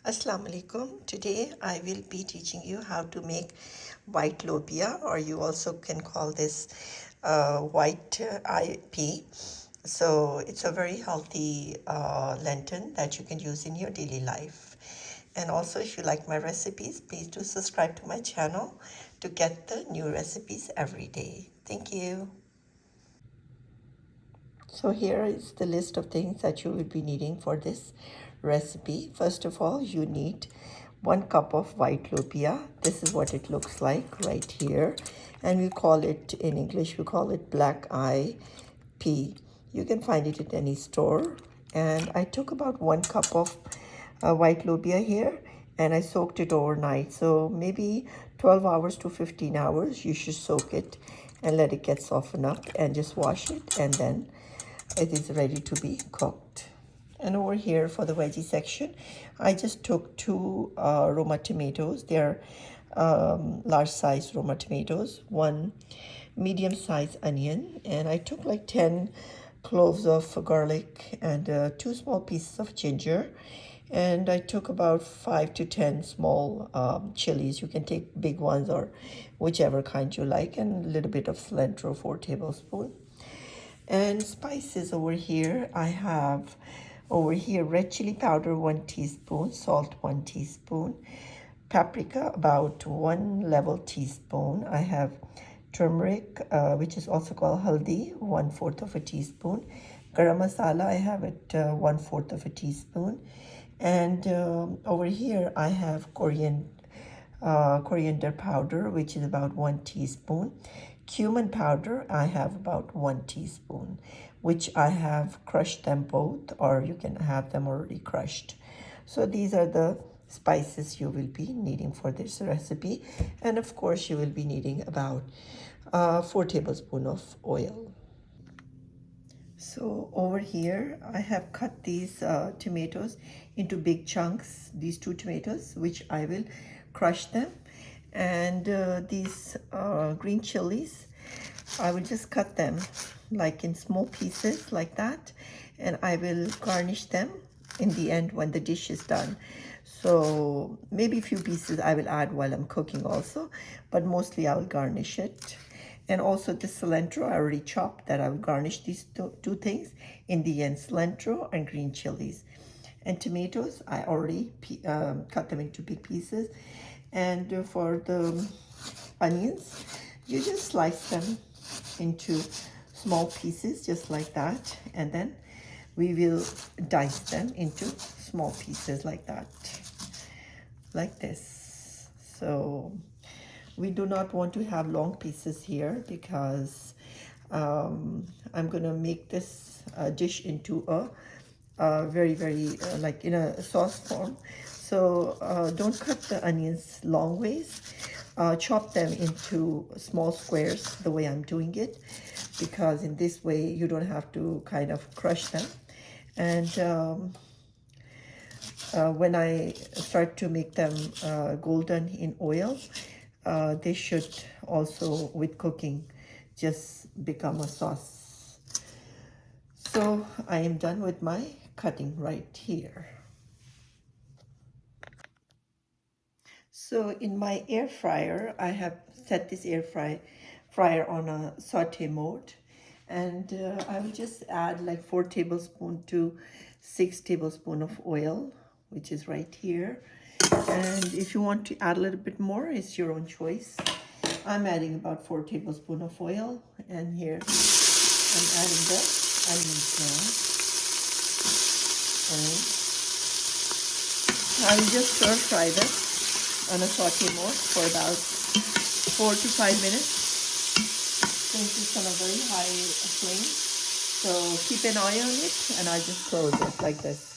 Assalamu alaikum. Today I will be teaching you how to make white lobia, or you also can call this white eye pea. So it's a very healthy lentil that you can use in your daily life. And also, if you like my recipes, please do subscribe to my channel to get the new recipes every day. Thank you. So here is the list of things that you will be needing for this recipe. First of all, you need 1 cup of white lobia. This is what it looks like right here. And we call it, in English, we call it black eye pea. You can find it at any store. And I took about 1 cup of white lobia here and I soaked it overnight. So maybe 12 hours to 15 hours, you should soak it and let it get softened up and just wash it, and then it is ready to be cooked. And over here for the veggie section, I just took 2 Roma tomatoes. They're large size Roma tomatoes, 1 medium sized onion, and I took like 10 cloves of garlic and 2 small pieces of ginger. And I took about 5 to 10 small chilies. You can take big ones or whichever kind you like, and a little bit of cilantro, 4 tablespoons. And spices over here, I have over here red chili powder 1 teaspoon, salt 1 teaspoon, paprika about 1 level teaspoon. I have turmeric, which is also called haldi, 1/4 of a teaspoon. Garam masala, I have it 1/4 of a teaspoon. And over here I have coriander powder, which is about 1 teaspoon. Cumin powder, I have about 1 teaspoon, which I have crushed them both, or you can have them already crushed. So these are the spices you will be needing for this recipe. And of course, you will be needing about 4 tablespoons of oil. So over here, I have cut these tomatoes into big chunks, these 2 tomatoes, which I will crush them. And these green chilies, I will just cut them like in small pieces like that. And I will garnish them in the end when the dish is done. So maybe a few pieces I will add while I'm cooking also, but mostly I will garnish it. And also the cilantro, I already chopped that. I will garnish these two things in the end, cilantro and green chilies. And tomatoes, I already cut them into big pieces. And for the onions, you just slice them into small pieces just like that. And then we will dice them into small pieces like that, like this. So we do not want to have long pieces here because I'm gonna make this dish into a very like in a sauce form. So don't cut the onions long ways. Chop them into small squares the way I'm doing it, because in this way you don't have to kind of crush them. And when I start to make them golden in oil, they should also, with cooking, just become a sauce. So I am done with my cutting right here. So in my air fryer, I have set this fryer on a saute mode, and I will just add like 4 tablespoons to 6 tablespoons of oil, which is right here. And if you want to add a little bit more, it's your own choice. I'm adding about 4 tablespoons of oil, and here I'm adding the onions now. And I will just stir fry them on a saute mode for about 4 to 5 minutes. Since it's on a very high flame, so keep an eye on it, and I just close it like this.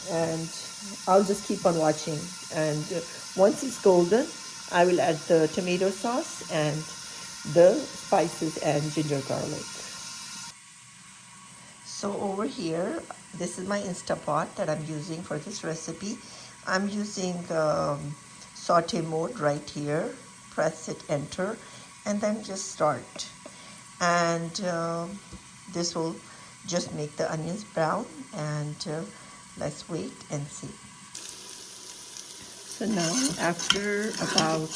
And I'll just keep on watching. And once it's golden, I will add the tomato sauce and the spices and ginger garlic. So over here, this is my Instapot that I'm using for this recipe. I'm using saute mode right here. Press it, enter, and then just start. And this will just make the onions brown, and let's wait and see. So now after about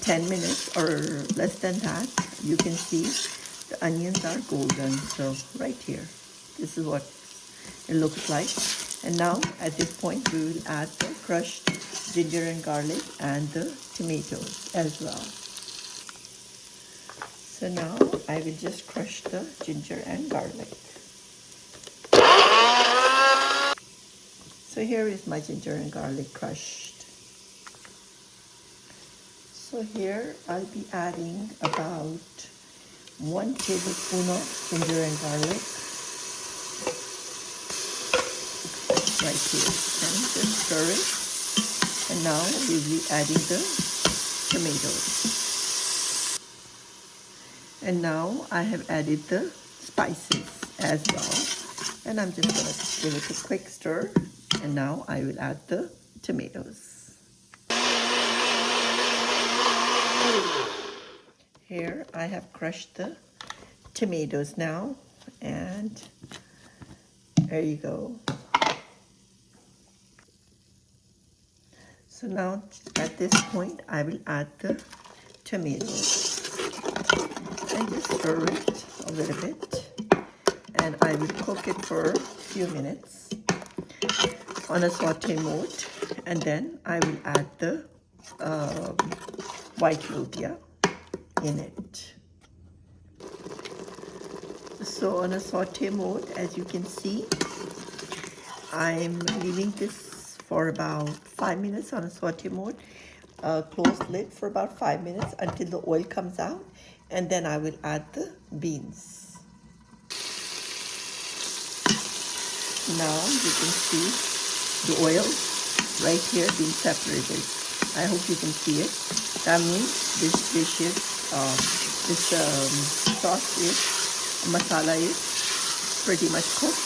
10 minutes or less than that, you can see the onions are golden. So right here, this is what it looks like. And now at this point, we will add the crushed ginger and garlic and the tomatoes as well. So now I will just crush the ginger and garlic. So here is my ginger and garlic crushed. So here I'll be adding about 1 tablespoon of ginger and garlic right here, and just stir it. And now we'll be adding the tomatoes. And now I have added the spices as well. And I'm just going to give it a quick stir. And now I will add the tomatoes. Here I have crushed the tomatoes now. And there you go. So now at this point I will add the tomatoes. And just stir it a little bit. And I will cook it for a few minutes on a saute mode, and then I will add the white lobia in it. So on a saute mode, as you can see, I'm leaving this for about 5 minutes on a saute mode, closed lid for about 5 minutes until the oil comes out, and then I will add the beans. Now you can see the oil right here being separated. I hope you can see it. That means this dish is, sauce is, masala is pretty much cooked.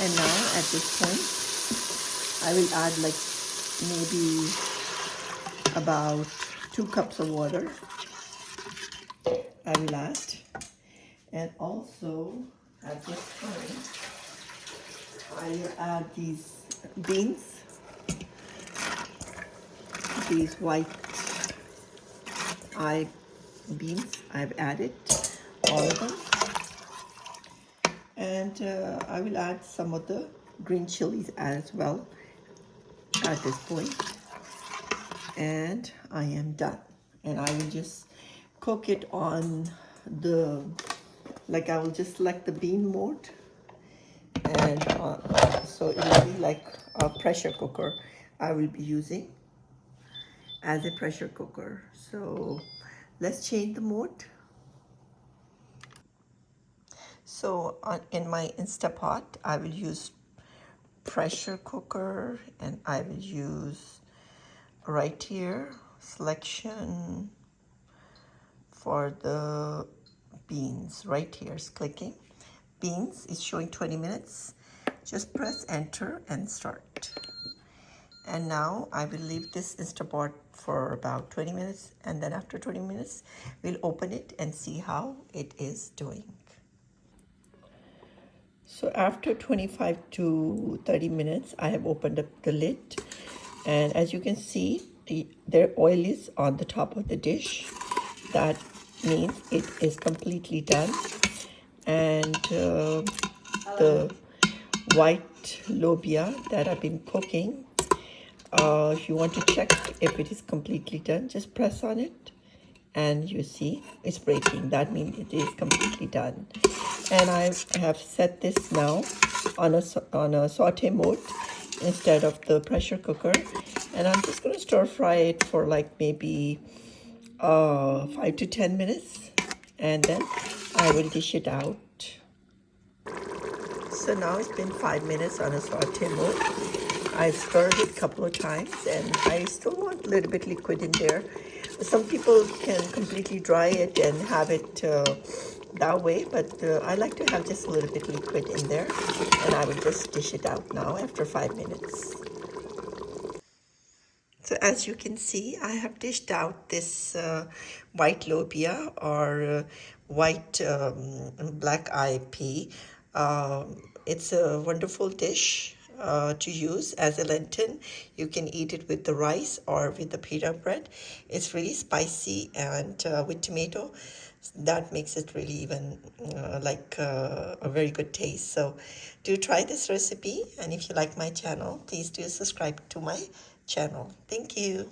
And now at this point, I will add like maybe about 2 cups of water. I will add. And also at this point, I will add these beans, these white eye beans. I've added all of them, and I will add some of the green chilies as well at this point. And I am done, and I will just cook it on the, like I will just select the bean mode, and so it will be like a pressure cooker I will be using as a pressure cooker. So let's change the mode. So in my Instapot, I will use pressure cooker, and I will use right here selection for the beans. Right here is clicking. Beans is showing 20 minutes. Just press enter and start. And now I will leave this Instapot for about 20 minutes, and then after 20 minutes, we'll open it and see how it is doing. So after 25 to 30 minutes, I have opened up the lid, and as you can see, their oil is on the top of the dish. That means it is completely done. And the white lobia that I've been cooking, if you want to check if it is completely done, just press on it and you see it's breaking. That means it is completely done. And I have set this now on a saute mode instead of the pressure cooker, and I'm just going to stir fry it for like maybe 5 to 10 minutes, and then I will dish it out. So now it's been 5 minutes on a saute mode. I've stirred it a couple of times, and I still want a little bit liquid in there. Some people can completely dry it and have it that way, but I like to have just a little bit liquid in there, and I will just dish it out now after 5 minutes. So as you can see, I have dished out this white lobia or white black eye pea. It's a wonderful dish to use as a Lenten. You can eat it with the rice or with the pita bread. It's really spicy, and with tomato, that makes it really even a very good taste. So do try this recipe, and if you like my channel, please do subscribe to my channel. Thank you.